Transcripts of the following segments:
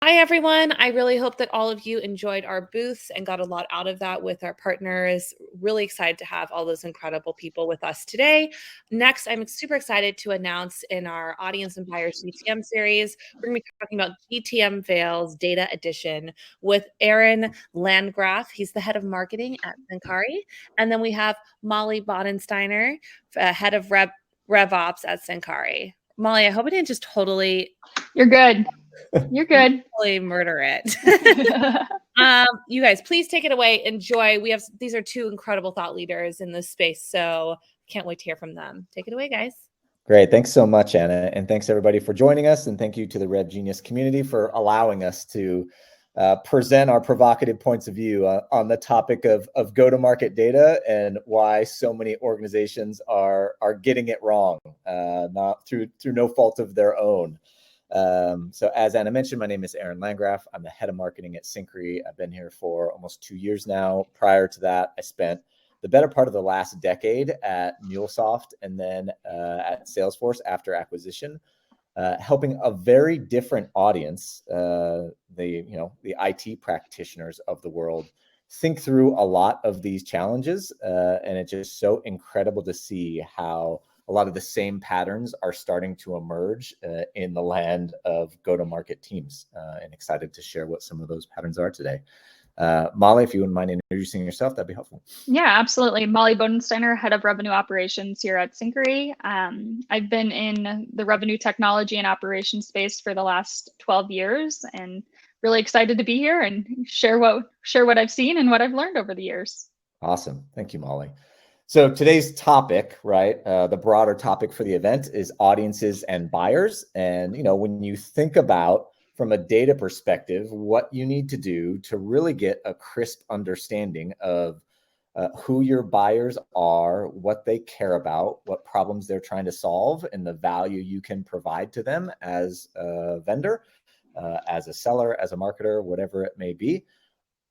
Hi, everyone. I really hope that all of you enjoyed our booths and got a lot out of that with our partners. Really excited to have all those incredible people with us today. Next, I'm super excited to announce in our Audience and Buyers GTM series, we're going to be talking about GTM Fails Data Edition with Aaron Landgraf. He's the head of marketing at Syncari. And then we have Molly Bodensteiner, head of RevOps at Syncari. Molly, I hope I didn't just totally... You're good. You're good. Totally murder it. You guys, please take it away. Enjoy. These are two incredible thought leaders in this space, so can't wait to hear from them. Take it away, guys. Great. Thanks so much, Anna. And thanks everybody for joining us. And thank you to the Rev Genius community for allowing us to present our provocative points of view on the topic of go-to-market data and why so many organizations are getting it wrong, not through no fault of their own. So as Anna mentioned, my name is Aaron Landgraf. I'm the head of marketing at Syncari. I've been here for almost 2 years now. Prior to that, I spent the better part of the last decade at MuleSoft and then at Salesforce after acquisition, helping a very different audience, the IT practitioners of the world, think through a lot of these challenges. And it's just so incredible to see how a lot of the same patterns are starting to emerge in the land of go-to-market teams, and excited to share what some of those patterns are today. Molly, if you wouldn't mind introducing yourself, that'd be helpful. Yeah, absolutely. Molly Bodensteiner, head of revenue operations here at Syncari. I've been in the revenue technology and operations space for the last 12 years and really excited to be here and share what I've seen and what I've learned over the years. Awesome. Thank you, Molly. So today's topic, right, the broader topic for the event is audiences and buyers. And, when you think about from a data perspective, what you need to do to really get a crisp understanding of who your buyers are, what they care about, what problems they're trying to solve, and the value you can provide to them as a vendor, as a seller, as a marketer, whatever it may be.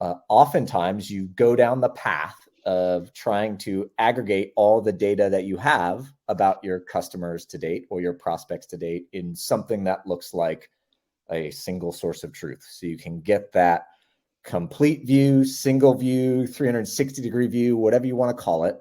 Oftentimes you go down the path of trying to aggregate all the data that you have about your customers to date or your prospects to date in something that looks like a single source of truth. So you can get that complete view, single view, 360-degree view, whatever you want to call it,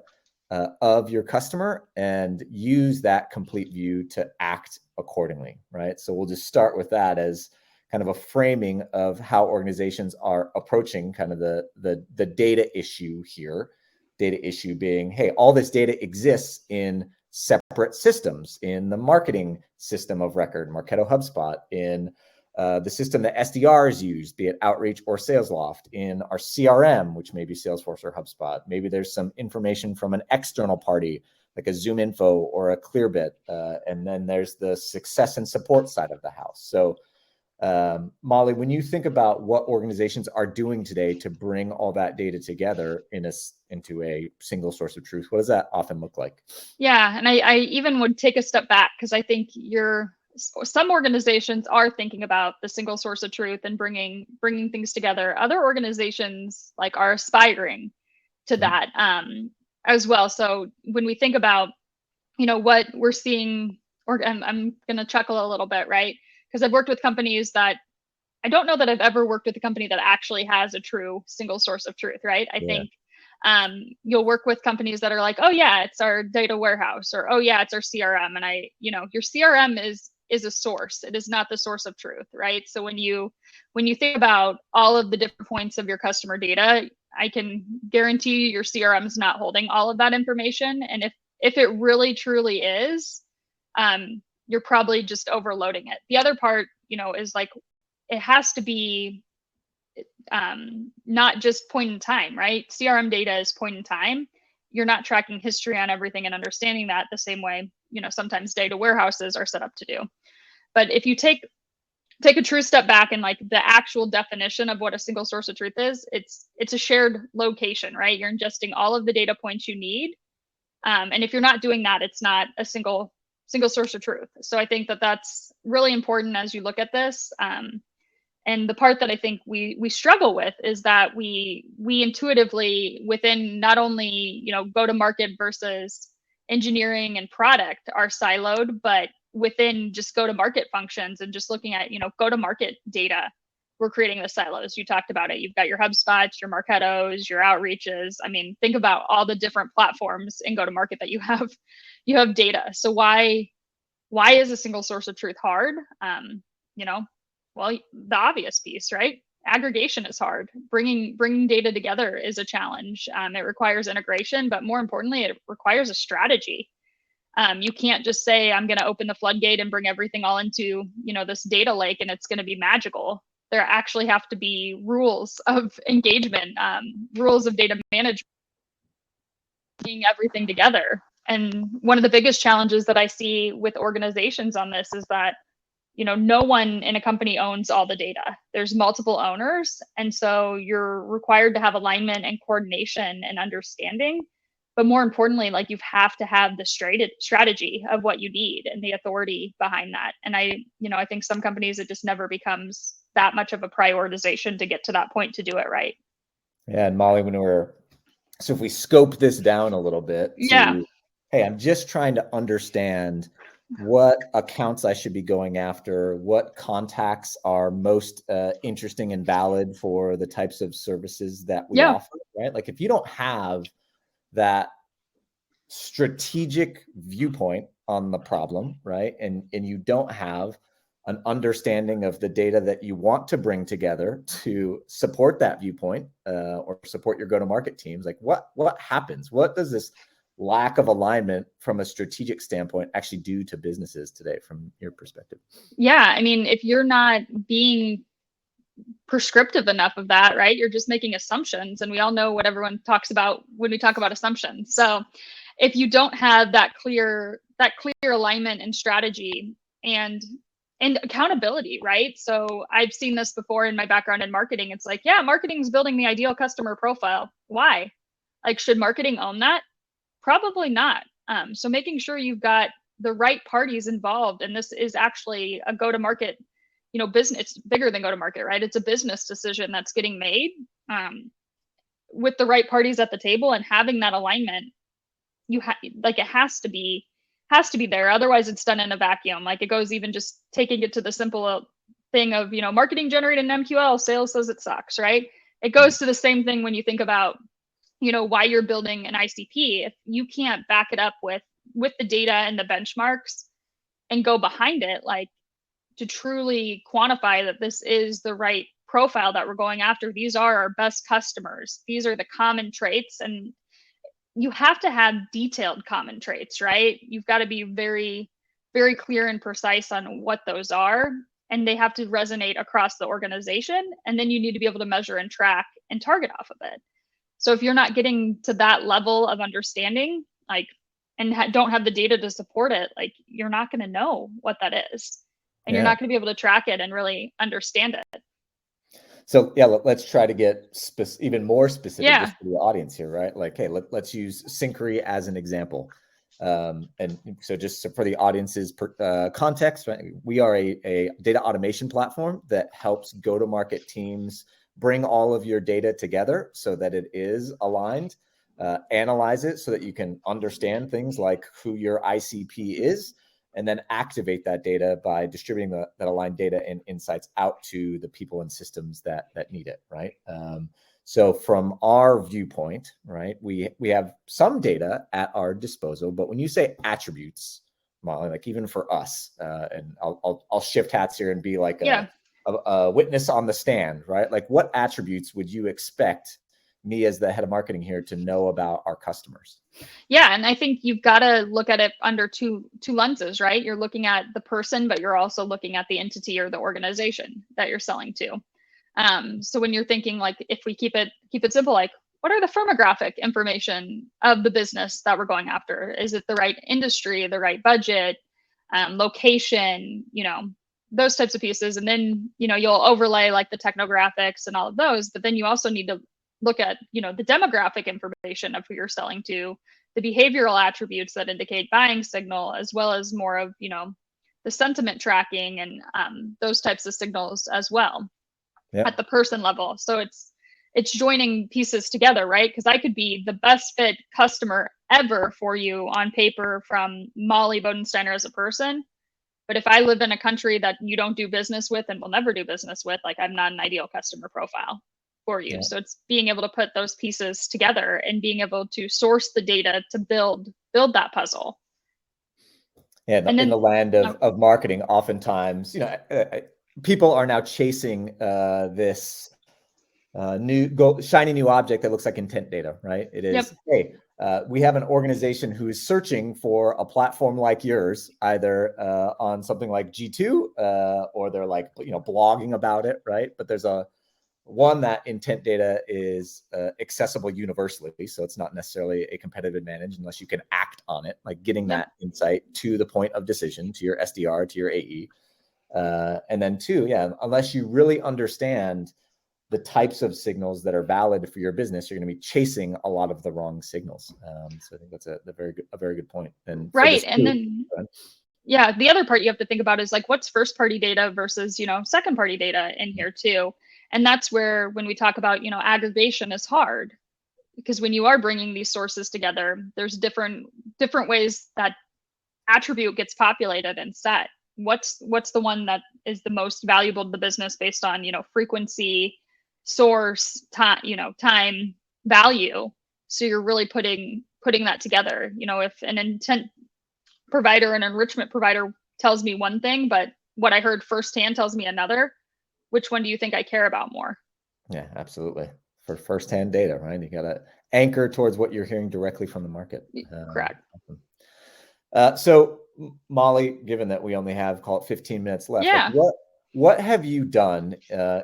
of your customer, and use that complete view to act accordingly, right? So we'll just start with that as kind of a framing of how organizations are approaching kind of the data issue here. Data issue being, hey, all this data exists in separate systems, in the marketing system of record, Marketo HubSpot, in the system that SDRs use, be it Outreach or SalesLoft, in our CRM, which may be Salesforce or HubSpot. Maybe there's some information from an external party, like a ZoomInfo or a Clearbit. And then there's the success and support side of the house. So Molly, when you think about what organizations are doing today to bring all that data together into a single source of truth, what does that often look like? Yeah, and I even would take a step back because I think some organizations are thinking about the single source of truth and bringing things together. Other organizations are aspiring to that as well. So when we think about what we're seeing, or I'm going to chuckle a little bit, right? Because I've worked with companies that I don't know that I've ever worked with a company that actually has a true single source of truth, right? I think you'll work with companies that are like, oh yeah, it's our data warehouse, or oh yeah, it's our CRM. And your CRM is a source. It is not the source of truth, right? So when you think about all of the different points of your customer data, I can guarantee you your CRM is not holding all of that information. And if it really truly is, you're probably just overloading it. The other part, is it has to be not just point in time, right? CRM data is point in time. You're not tracking history on everything and understanding that the same way, sometimes data warehouses are set up to do. But if you take a true step back and the actual definition of what a single source of truth is, it's a shared location, right? You're ingesting all of the data points you need. And if you're not doing that, it's not a single source of truth. So I think that that's really important as you look at this. And the part that I think we struggle with is that we intuitively, within not only go to market versus engineering and product, are siloed, but within just go to market functions and just looking at go to market data, we're creating the silos. You talked about it. You've got your HubSpots, your Marketos, your outreaches. I mean, think about all the different platforms in go-to-market that you have data. So why is a single source of truth hard? Well, the obvious piece, right? Aggregation is hard. Bringing data together is a challenge. It requires integration, but more importantly, it requires a strategy. You can't just say, I'm going to open the floodgate and bring everything all into, this data lake and it's going to be magical. There actually have to be rules of engagement, rules of data management, bringing everything together. And one of the biggest challenges that I see with organizations on this is that, no one in a company owns all the data. There's multiple owners. And so you're required to have alignment and coordination and understanding. But more importantly, like, you have to have the strategy of what you need and the authority behind that. And I think some companies, it just never becomes that much of a prioritization to get to that point to do it right. Yeah. And Molly, so if we scope this down a little bit Yeah. Hey, I'm just trying to understand what accounts I should be going after, what contacts are most interesting and valid for the types of services that we offer, right? Like, if you don't have that strategic viewpoint on the problem, right? And you don't have an understanding of the data that you want to bring together to support that viewpoint or support your go-to-market teams, like what happens? What does this lack of alignment from a strategic standpoint actually do to businesses today from your perspective? Yeah. I mean, if you're not being prescriptive enough of that, right, you're just making assumptions. And we all know what everyone talks about when we talk about assumptions. So if you don't have that clear alignment and strategy and accountability, right? So I've seen this before in my background in marketing. It's like, yeah, marketing is building the ideal customer profile. Why? Like, should marketing own that? Probably not. So making sure you've got the right parties involved, and this is actually a go-to-market, business. It's bigger than go-to-market, right? It's a business decision that's getting made with the right parties at the table, and having that alignment. It has to be there. Otherwise, it's done in a vacuum. Like, it goes even just taking it to the simple thing of, marketing generated an MQL, sales says it sucks, right? It goes to the same thing when you think about why you're building an ICP. If you can't back it up with the data and the benchmarks and go behind it, like, to truly quantify that this is the right profile that we're going after, these are our best customers, these are the common traits, and you have to have detailed common traits, right? You've got to be very, very clear and precise on what those are, and they have to resonate across the organization. And then you need to be able to measure and track and target off of it. So if you're not getting to that level of understanding, like, and don't have the data to support it, like, you're not going to know what that is, and you're not going to be able to track it and really understand it. So yeah, let's try to get even more specific just for the audience here, right? Like, hey, let's use Syncari as an example. And so just for the audience's context, right, we are a data automation platform that helps go-to-market teams bring all of your data together so that it is aligned, analyze it so that you can understand things like who your ICP is, and then activate that data by distributing that aligned data and insights out to the people and systems that need it, right? So from our viewpoint, right, we have some data at our disposal, but when you say attributes, Molly, like, even for us, and I'll shift hats here and be like a witness on the stand, right? Like, what attributes would you expect me as the head of marketing here to know about our customers? Yeah. And I think you've got to look at it under two lenses, right? You're looking at the person, but you're also looking at the entity or the organization that you're selling to. So when you're thinking, like, if we keep it simple, like, what are the firmographic information of the business that we're going after? Is it the right industry, the right budget, location, those types of pieces. And then, you'll overlay like the technographics and all of those, but then you also need to look at, the demographic information of who you're selling to, the behavioral attributes that indicate buying signal, as well as more of, the sentiment tracking and those types of signals as well at the person level. So it's joining pieces together, right? Because I could be the best fit customer ever for you on paper from Molly Bodensteiner as a person, But if I live in a country that you don't do business with and will never do business with, like I'm not an ideal customer profile for you. Yeah. So it's being able to put those pieces together and being able to source the data to build that puzzle. Yeah, And in then the land of marketing, oftentimes, people are now chasing this shiny new object that looks like intent data, right? It is, hey, we have an organization who is searching for a platform like yours, either on something like G2 or they're like, blogging about it, right? But there's one that intent data is accessible universally. So it's not necessarily a competitive advantage unless you can act on it, like getting that insight to the point of decision, to your SDR, to your AE. And then two, unless you really understand the types of signals that are valid for your business, you're going to be chasing a lot of the wrong signals. So I think that's a very good point. And right. And then, the other part you have to think about is like, what's first party data versus, second party data in here too. And that's where, when we talk about, aggregation is hard, because when you are bringing these sources together, there's different ways that attribute gets populated and set. What's the one that is the most valuable to the business based on, frequency, source, time, value. So you're really putting that together. If an intent provider and enrichment provider tells me one thing, but what I heard firsthand tells me another, which one do you think I care about more? Yeah, absolutely. For firsthand data, right? You got to anchor towards what you're hearing directly from the market. Correct. So Molly, given that we only have, call it 15 minutes left, what have you done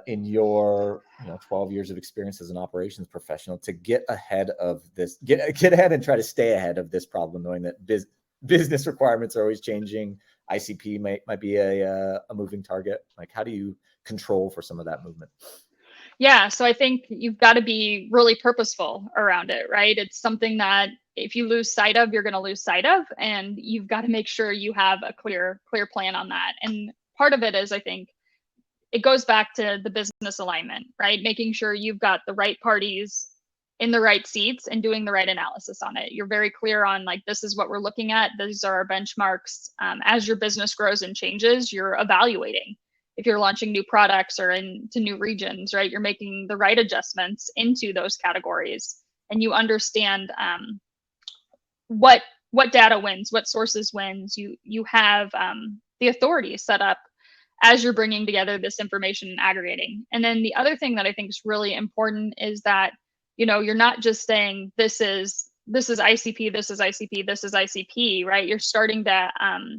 in your 12 years of experience as an operations professional to get ahead of this, get ahead and try to stay ahead of this problem, knowing that business requirements are always changing? ICP might be a moving target. Like, how do you control for some of that movement? Yeah, so I think you've got to be really purposeful around it, right? It's something that if you lose sight of, you're going to lose sight of, and you've got to make sure you have a clear plan on that. And part of it is, I think, it goes back to the business alignment, right? Making sure you've got the right parties in the right seats and doing the right analysis on it. You're very clear on, like, this is what we're looking at. These are our benchmarks. As your business grows and changes, you're evaluating. If you're launching new products or into new regions, right, you're making the right adjustments into those categories, and you understand what data wins, what sources wins. You have the authority set up as you're bringing together this information and aggregating. And then the other thing that I think is really important is that, you're not just saying this is ICP, this is ICP, this is ICP, right? You're starting to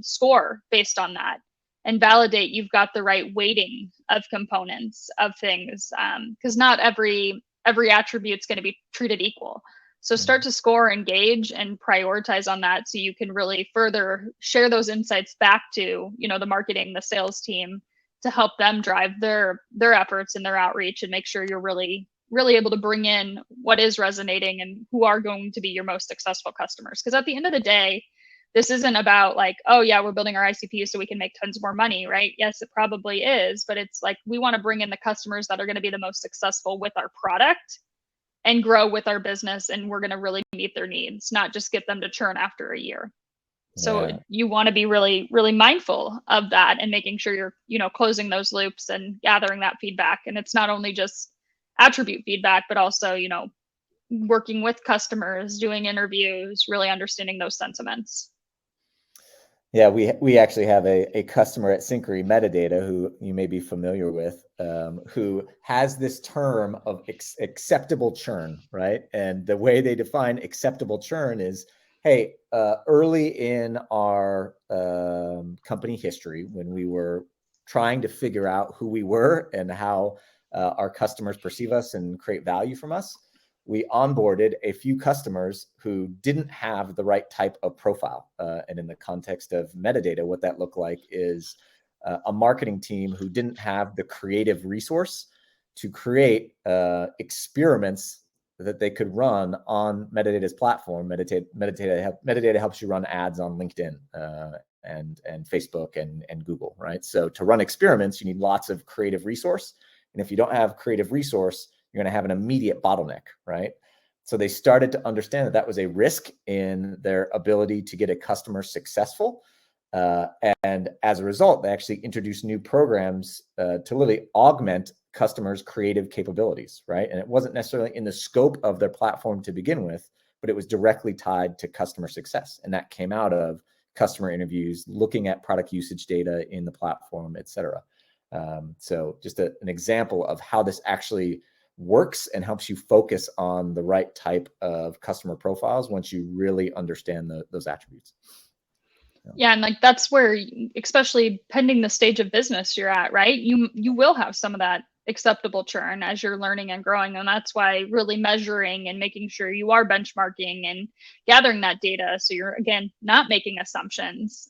score based on that and validate you've got the right weighting of components of things, because not every attribute is going to be treated equal. So start to score, engage, and prioritize on that, so you can really further share those insights back to the marketing, the sales team, to help them drive their efforts and their outreach, and make sure you're really able to bring in what is resonating and who are going to be your most successful customers. Because at the end of the day, this isn't about like, oh yeah, we're building our ICP so we can make tons more money, right? Yes, it probably is, but it's like, we want to bring in the customers that are going to be the most successful with our product and grow with our business, and we're going to really meet their needs, not just get them to churn after a year. So you want to be really, really mindful of that and making sure you're, closing those loops and gathering that feedback. And it's not only just attribute feedback, but also, working with customers, doing interviews, really understanding those sentiments. Yeah, we actually have a customer at Syncari, Metadata, who you may be familiar with, who has this term of acceptable churn, right? And the way they define acceptable churn is, hey, early in our company history, when we were trying to figure out who we were and how our customers perceive us and create value from us, we onboarded a few customers who didn't have the right type of profile. And in the context of metadata, what that looked like is a marketing team who didn't have the creative resource to create experiments that they could run on Metadata's platform. Metadata helps you run ads on LinkedIn and Facebook and Google, right? So to run experiments, you need lots of creative resource. And if you don't have creative resource, you're going to have an immediate bottleneck, right? So they started to understand that was a risk in their ability to get a customer successful. And as a result, they actually introduced new programs to literally augment customers' creative capabilities, right? And it wasn't necessarily in the scope of their platform to begin with, but it was directly tied to customer success. And that came out of customer interviews, looking at product usage data in the platform, et cetera. So just an example of how this actually works and helps you focus on the right type of customer profiles once you really understand those attributes. Yeah, and like that's where, especially pending the stage of business you're at, right? You will have some of that acceptable churn as you're learning and growing, and that's why really measuring and making sure you are benchmarking and gathering that data, so you're again not making assumptions,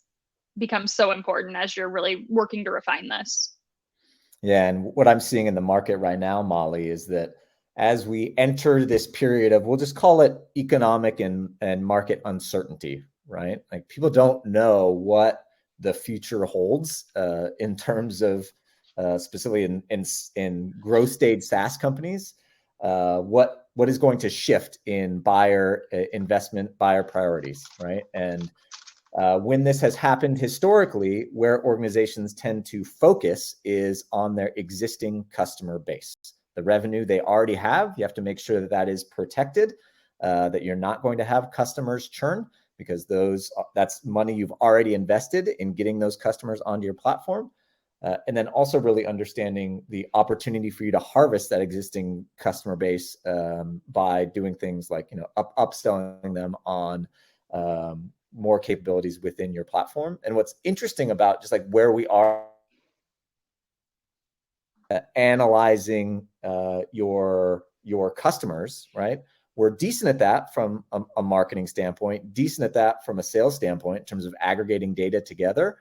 becomes so important as you're really working to refine this. Yeah, and what I'm seeing in the market right now, Molly, is that as we enter this period of, we'll just call it economic and market uncertainty, right? Like people don't know what the future holds in terms of specifically in growth stage SaaS companies, what is going to shift in buyer investment, buyer priorities, right? And when this has happened historically, where organizations tend to focus is on their existing customer base. The revenue they already have, you have to make sure that that is protected, that you're not going to have customers churn, because that's money you've already invested in getting those customers onto your platform. And then also really understanding the opportunity for you to harvest that existing customer base by doing things like, upselling them on more capabilities within your platform. And what's interesting about just like where we are analyzing your customers, right? We're decent at that from a marketing standpoint, decent at that from a sales standpoint in terms of aggregating data together.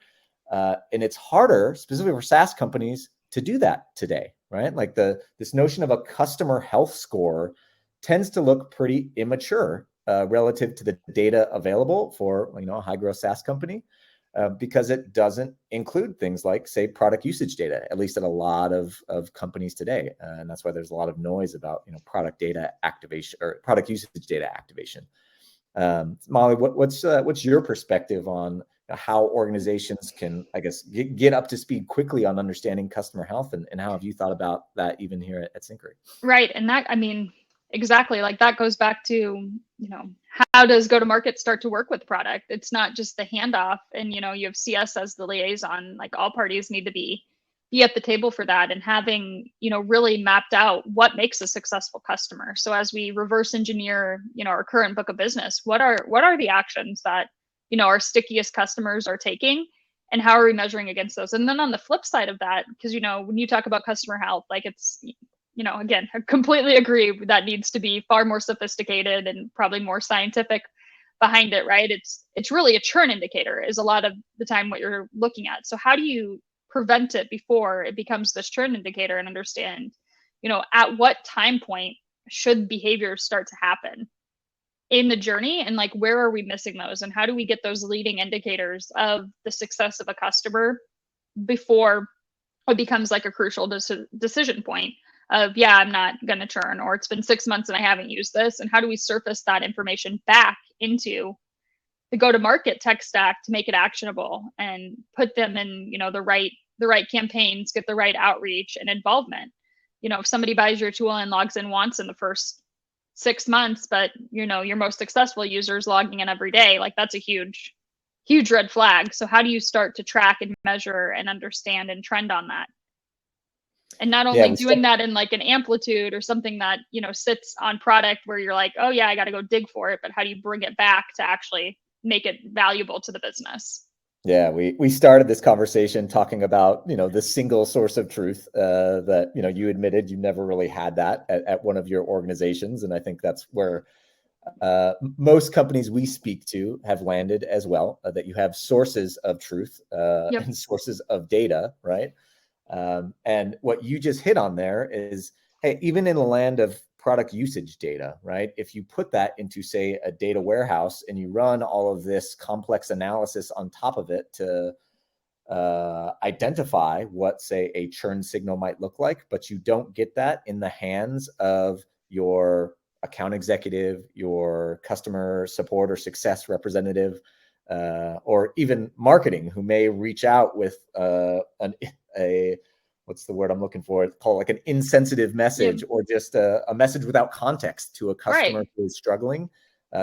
And it's harder, specifically for SaaS companies, to do that today, right? Like this notion of a customer health score tends to look pretty immature relative to the data available for a high growth SaaS company, because it doesn't include things like, say, product usage data, at least at a lot of companies today. And that's why there's a lot of noise about product data activation or product usage data activation. Molly, what's your perspective on how organizations can, I guess, get up to speed quickly on understanding customer health, and how have you thought about that even here at Syncari? Right, and that, exactly, like that goes back to, how does go-to-market start to work with product? It's not just the handoff, and you have CS as the liaison. Like all parties need to be at the table for that, and having really mapped out what makes a successful customer. So as we reverse engineer our current book of business, what are the actions that our stickiest customers are taking, and how are we measuring against those? And then on the flip side of that, because when you talk about customer health, like it's again, I completely agree that needs to be far more sophisticated and probably more scientific behind it, right? It's really a churn indicator is a lot of the time what you're looking at. So how do you prevent it before it becomes this churn indicator, and understand, at what time point should behaviors start to happen in the journey, and like where are we missing those, and how do we get those leading indicators of the success of a customer before it becomes like a crucial decision point of, yeah, I'm not going to churn, or it's been 6 months and I haven't used this. And how do we surface that information back into the go-to-market tech stack to make it actionable and put them in, the right campaigns, get the right outreach and involvement. If somebody buys your tool and logs in once in the first 6 months, but your most successful users logging in every day, like that's a huge red flag. So how do you start to track and measure and understand and trend on that? And not only doing that in like an amplitude or something that sits on product where you're like, oh yeah, I got to go dig for it, but how do you bring it back to actually make it valuable to the business? Yeah, we started this conversation talking about the single source of truth that you admitted you never really had that at one of your organizations, and I think that's where most companies we speak to have landed as well, that you have sources of truth and sources of data, right? And what you just hit on there is, hey, even in the land of product usage data, right? If you put that into, say, a data warehouse and you run all of this complex analysis on top of it to identify what, say, a churn signal might look like, but you don't get that in the hands of your account executive, your customer support or success representative, or even marketing, who may reach out with what's the word I'm looking for? It's called like an insensitive message, or just a message without context to a customer who is struggling.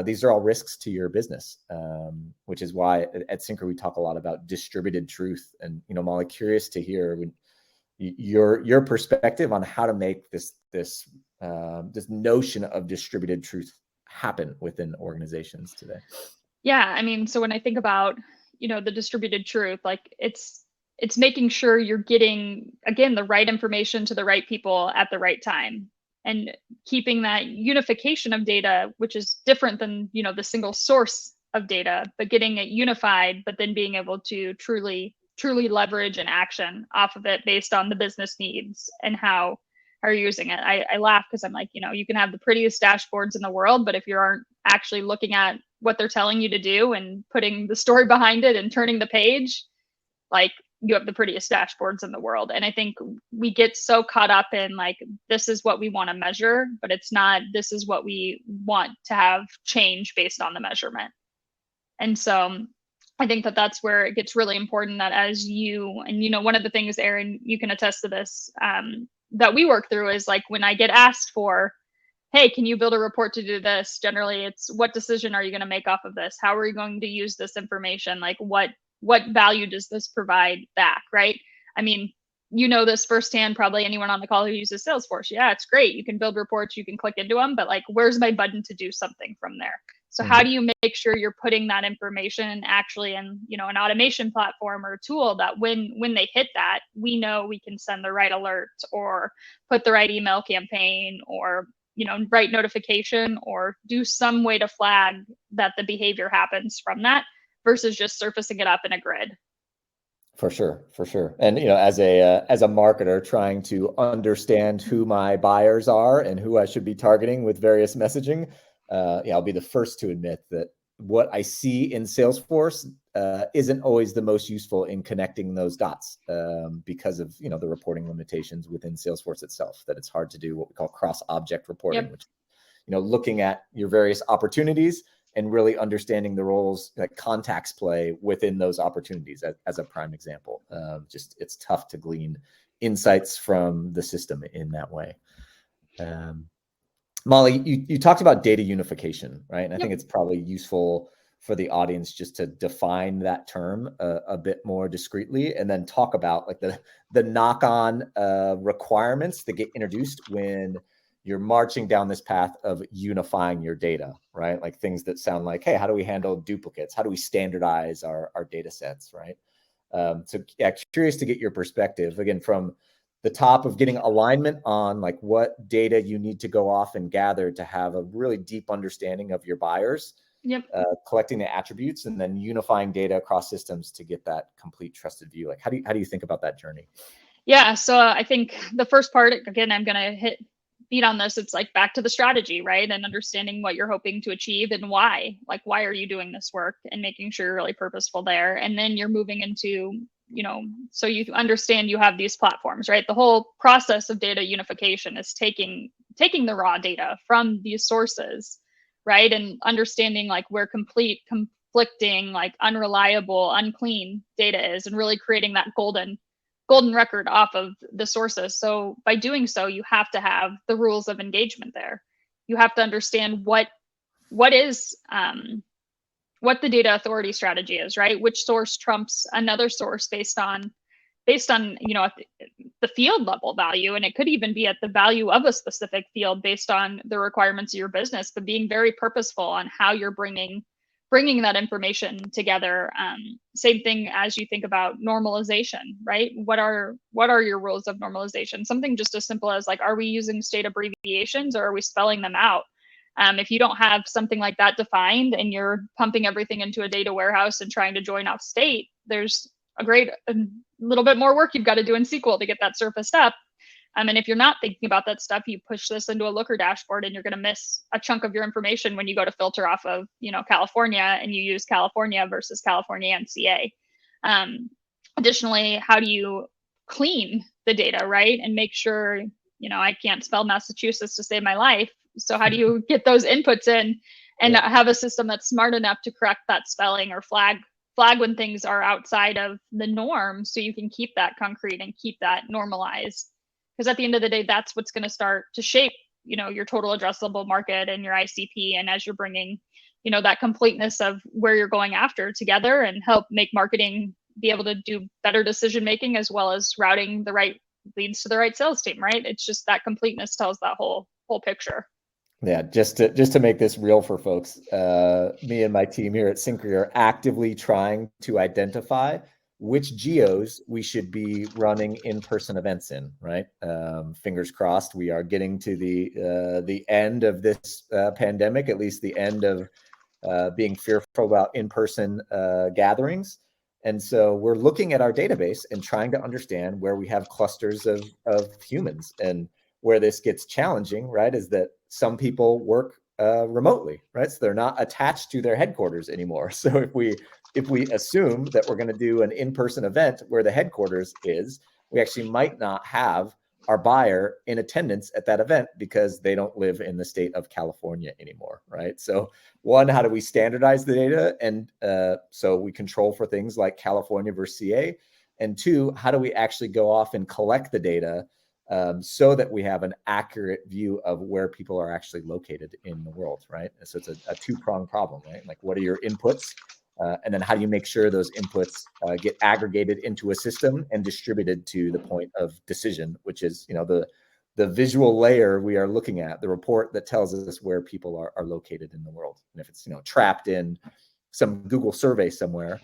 These are all risks to your business, which is why at Syncari we talk a lot about distributed truth. And Molly, curious to hear your perspective on how to make this notion of distributed truth happen within organizations today. Yeah, I mean, so when I think about the distributed truth, like it's making sure you're getting, again, the right information to the right people at the right time, and keeping that unification of data, which is different than the single source of data, but getting it unified, but then being able to truly leverage and action off of it based on the business needs and how are you using it. I laugh because I'm like, you can have the prettiest dashboards in the world, but if you aren't actually looking at what they're telling you to do and putting the story behind it and turning the page, like, you have the prettiest dashboards in the world. And I think we get so caught up in like, this is what we want to measure, but it's not, this is what we want to have change based on the measurement. And so I think that that's where it gets really important, that as you, and one of the things, Aaron, you can attest to this, that we work through is like, when I get asked for, hey, can you build a report to do this? Generally, it's what decision are you going to make off of this? How are you going to use this information? Like what value does this provide back, right? I mean, this firsthand, probably anyone on the call who uses Salesforce. Yeah, it's great. You can build reports, you can click into them, but like, where's my button to do something from there? So how do you make sure you're putting that information actually in, an automation platform or a tool that when they hit that, we know we can send the right alert or put the right email campaign or, right notification or do some way to flag that the behavior happens from that versus just surfacing it up in a grid. For sure. And as a marketer trying to understand who my buyers are and who I should be targeting with various messaging, I'll be the first to admit that what I see in Salesforce isn't always the most useful in connecting those dots because of the reporting limitations within Salesforce itself. That it's hard to do what we call cross-object reporting, which looking at your various opportunities and really understanding the roles that contacts play within those opportunities as a prime example. Just it's tough to glean insights from the system in that way. Molly, you talked about data unification, right? And I think it's probably useful for the audience just to define that term a bit more discreetly, and then talk about like the knock-on requirements that get introduced when you're marching down this path of unifying your data, right? Like things that sound like, hey, how do we handle duplicates? How do we standardize our data sets, right? So yeah, curious to get your perspective, again, from the top of getting alignment on like what data you need to go off and gather to have a really deep understanding of your buyers, collecting the attributes, and then unifying data across systems to get that complete trusted view. Like how do you think about that journey? Yeah, so I think the first part, again, I'm going to beat on this. It's like back to the strategy, right? And understanding what you're hoping to achieve and why. Like, why are you doing this work, and making sure you're really purposeful there. And then you're moving into, so you understand you have these platforms, right? The whole process of data unification is taking the raw data from these sources, right? And understanding like where conflicting, like unreliable, unclean data is, and really creating that golden record off of the sources. So by doing so, you have to have the rules of engagement there. You have to understand what the data authority strategy is, right? Which source trumps another source based on the field level value. And it could even be at the value of a specific field based on the requirements of your business, but being very purposeful on how you're bringing that information together. Same thing as you think about normalization, right? What are your rules of normalization? Something just as simple as like, are we using state abbreviations or are we spelling them out? If you don't have something like that defined and you're pumping everything into a data warehouse and trying to join off state, there's a little bit more work you've got to do in SQL to get that surfaced up. And if you're not thinking about that stuff, you push this into a Looker dashboard and you're going to miss a chunk of your information when you go to filter off of, California, and you use California versus California NCA. Additionally, how do you clean the data, right? And make sure, I can't spell Massachusetts to save my life. So how do you get those inputs in and have a system that's smart enough to correct that spelling or flag when things are outside of the norm, so you can keep that concrete and keep that normalized. Because at the end of the day, that's what's going to start to shape, your total addressable market and your ICP. And as you're bringing, that completeness of where you're going after together, and help make marketing be able to do better decision making, as well as routing the right leads to the right sales team, right? It's just that completeness tells that whole picture. Yeah, just to make this real for folks, me and my team here at Syncari are actively trying to identify which geos we should be running in-person events in, right? Fingers crossed, we are getting to the end of this pandemic, at least the end of being fearful about in-person gatherings. And so we're looking at our database and trying to understand where we have clusters of humans. And where this gets challenging, right, is that some people work remotely, right? So they're not attached to their headquarters anymore. So if we assume that we're going to do an in-person event where the headquarters is, we actually might not have our buyer in attendance at that event because they don't live in the state of California anymore, right? So one, how do we standardize the data? And so we control for things like California versus CA. And two, how do we actually go off and collect the data so that we have an accurate view of where people are actually located in the world, right? So it's a two-pronged problem, right? Like, what are your inputs? And then how do you make sure those inputs get aggregated into a system and distributed to the point of decision, which is, the visual layer we are looking at, the report that tells us where people are located in the world. And if it's, trapped in some Google survey somewhere,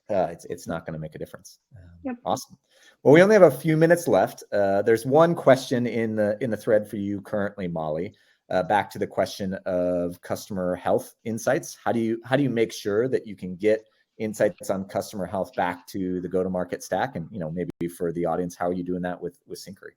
it's not going to make a difference. Yep. Awesome. Well, we only have a few minutes left. There's one question in the thread for you currently, Molly. Back to the question of customer health insights. How do you make sure that you can get insights on customer health back to the go-to-market stack? And maybe for the audience, how are you doing that with Syncari?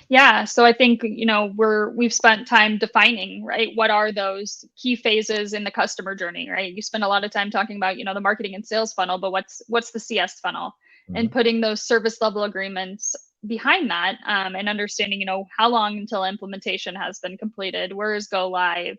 Yeah, so I think we've spent time defining, right, what are those key phases in the customer journey, right? You spend a lot of time talking about the marketing and sales funnel, but what's the CS funnel? Mm-hmm. And putting those service level agreements behind that, and understanding how long until implementation has been completed, where is go live,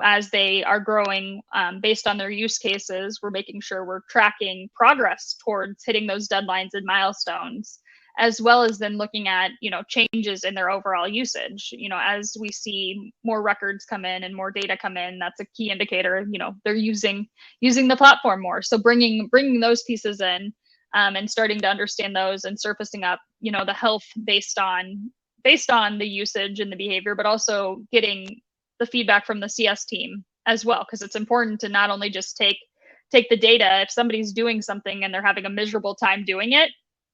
as they are growing, based on their use cases, we're making sure we're tracking progress towards hitting those deadlines and milestones, as well as then looking at, changes in their overall usage. As we see more records come in and more data come in, that's a key indicator, they're using the platform more. So bringing those pieces in, and starting to understand those and surfacing up, the health based on the usage and the behavior, but also getting the feedback from the CS team as well, because it's important to not only just take the data. If somebody's doing something and they're having a miserable time doing it,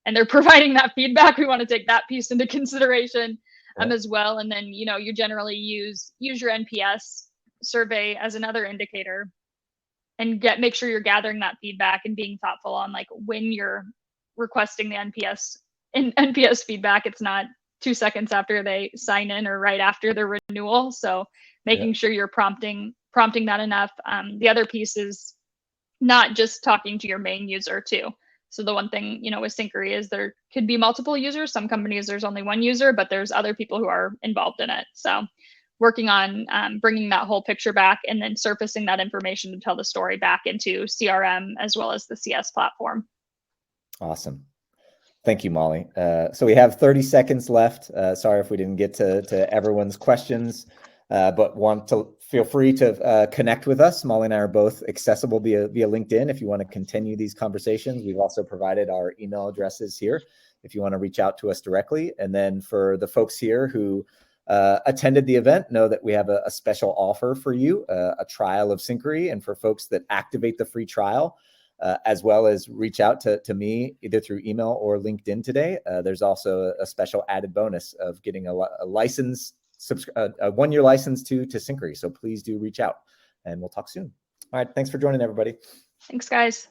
and they're providing that feedback, we want to take that piece into consideration as well. And then, you generally use your NPS survey as another indicator, and make sure you're gathering that feedback and being thoughtful on, like, when you're requesting the NPS feedback, it's not 2 seconds after they sign in or right after their renewal. So making sure you're prompting that enough. The other piece is not just talking to your main user too. So the one thing, with Syncari is there could be multiple users. Some companies, there's only one user, but there's other people who are involved in it. So working on bringing that whole picture back, and then surfacing that information to tell the story back into CRM as well as the CS platform. Awesome. Thank you, Molly. So we have 30 seconds left. Sorry if we didn't get to everyone's questions, but want to feel free to connect with us. Molly and I are both accessible via LinkedIn if you want to continue these conversations. We've also provided our email addresses here if you want to reach out to us directly. And then for the folks here who attended the event, know that we have a special offer for you, a trial of Syncari. And for folks that activate the free trial, as well as reach out to me either through email or LinkedIn today, there's also a special added bonus of getting a license, a 1-year license to Syncari. So please do reach out, and we'll talk soon. All right. Thanks for joining, everybody. Thanks, guys.